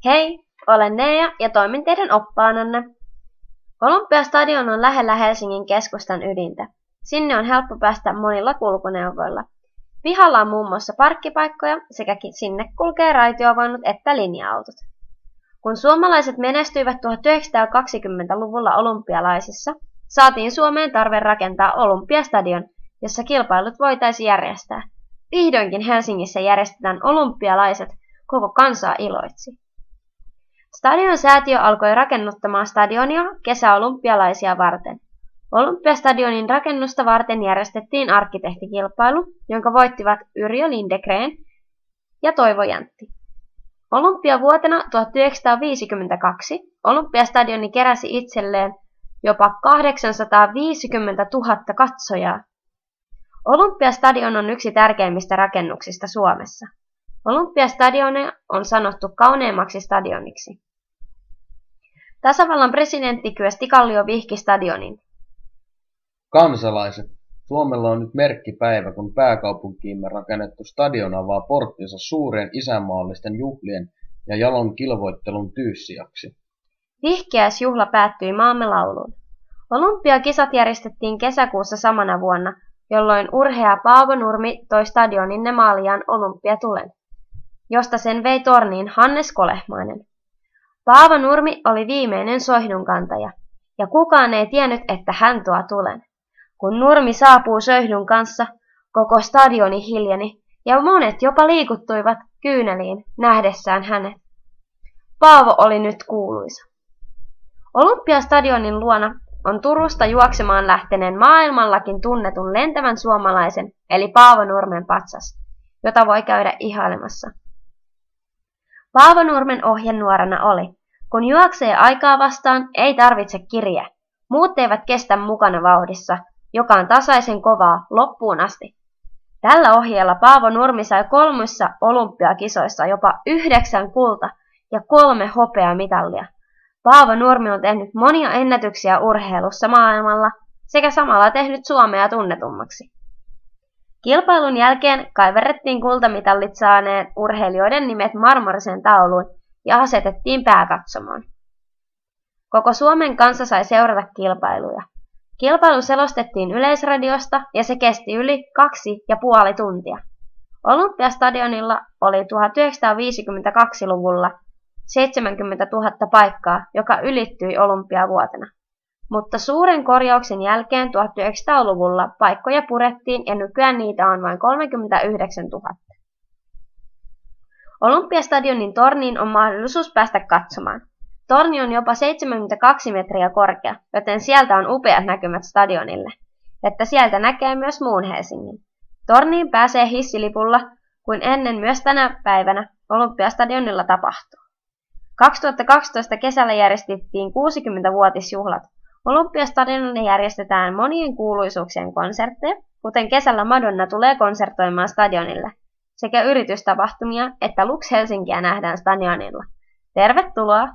Hei, olen Nea ja toimin teidän oppaananne. Olympiastadion on lähellä Helsingin keskustan ydintä. Sinne on helppo päästä monilla kulkuneuvoilla. Pihalla on muun muassa parkkipaikkoja sekä sinne kulkee raitiovaunut että linja-autot. Kun suomalaiset menestyivät 1920-luvulla olympialaisissa, saatiin Suomeen tarve rakentaa Olympiastadion, jossa kilpailut voitaisiin järjestää. Vihdoinkin Helsingissä järjestetään olympialaiset, koko kansaa iloitsi. Stadion säätiö alkoi rakennuttamaan stadionia kesäolympialaisia varten. Olympiastadionin rakennusta varten järjestettiin arkkitehtikilpailu, jonka voittivat Yrjö Lindegren ja Toivo Jäntti. Olympiavuotena 1952 Olympiastadioni keräsi itselleen jopa 850 000 katsojaa. Olympiastadion on yksi tärkeimmistä rakennuksista Suomessa. Olympiastadionia on sanottu kauneimmaksi stadioniksi. Tasavallan presidentti Kyösti Kallio vihki stadionin. Kansalaiset, Suomella on nyt merkkipäivä, kun pääkaupunkiimme rakennettu stadion avaa porttinsa suuren isänmaallisten juhlien ja jalon kilvoittelun tyyssijaksi. Vihkiäisjuhla päättyi maamme lauluun. Olympiakisat järjestettiin kesäkuussa samana vuonna, jolloin urhea Paavo Nurmi toi stadionin Nemalian olympiatulen, josta sen vei torniin Hannes Kolehmainen. Paavo Nurmi oli viimeinen soihdunkantaja, ja kukaan ei tiennyt, että hän tuo tulen. Kun Nurmi saapuu soihdun kanssa, koko stadioni hiljeni, ja monet jopa liikuttuivat kyyneliin nähdessään hänet. Paavo oli nyt kuuluisa. Olympiastadionin luona on Turusta juoksemaan lähteneen maailmallakin tunnetun lentävän suomalaisen, eli Paavo Nurmen patsas, jota voi käydä ihailemassa. Paavo Nurmen ohjenuorana oli, kun juoksee aikaa vastaan, ei tarvitse kiriä. Muut eivät kestä mukana vauhdissa, joka on tasaisen kovaa loppuun asti. Tällä ohjeella Paavo Nurmi sai 3 olympiakisoissa jopa 9 kulta- ja 3 hopeamitalia. Paavo Nurmi on tehnyt monia ennätyksiä urheilussa maailmalla sekä samalla tehnyt Suomea tunnetummaksi. Kilpailun jälkeen kaiverrettiin kultamitalit saaneen urheilijoiden nimet marmoriseen tauluun ja asetettiin pääkatsomoon. Koko Suomen kansa sai seurata kilpailuja. Kilpailu selostettiin Yleisradiosta ja se kesti yli 2,5 tuntia. Olympiastadionilla oli 1952-luvulla 70 000 paikkaa, joka ylittyi olympiavuotena. Mutta suuren korjauksen jälkeen 1900-luvulla paikkoja purettiin ja nykyään niitä on vain 39 000. Olympiastadionin torniin on mahdollisuus päästä katsomaan. Torni on jopa 72 metriä korkea, joten sieltä on upeat näkymät stadionille, että sieltä näkee myös muun Helsingin. Torniin pääsee hissilipulla, kuin ennen myös tänä päivänä Olympiastadionilla tapahtuu. 2012 kesällä järjestettiin 60-vuotisjuhlat. Olympiastadionille järjestetään monien kuuluisuuksien konsertteja, kuten kesällä Madonna tulee konsertoimaan stadionille, sekä yritystapahtumia, että Lux Helsinkiä nähdään stadionilla. Tervetuloa!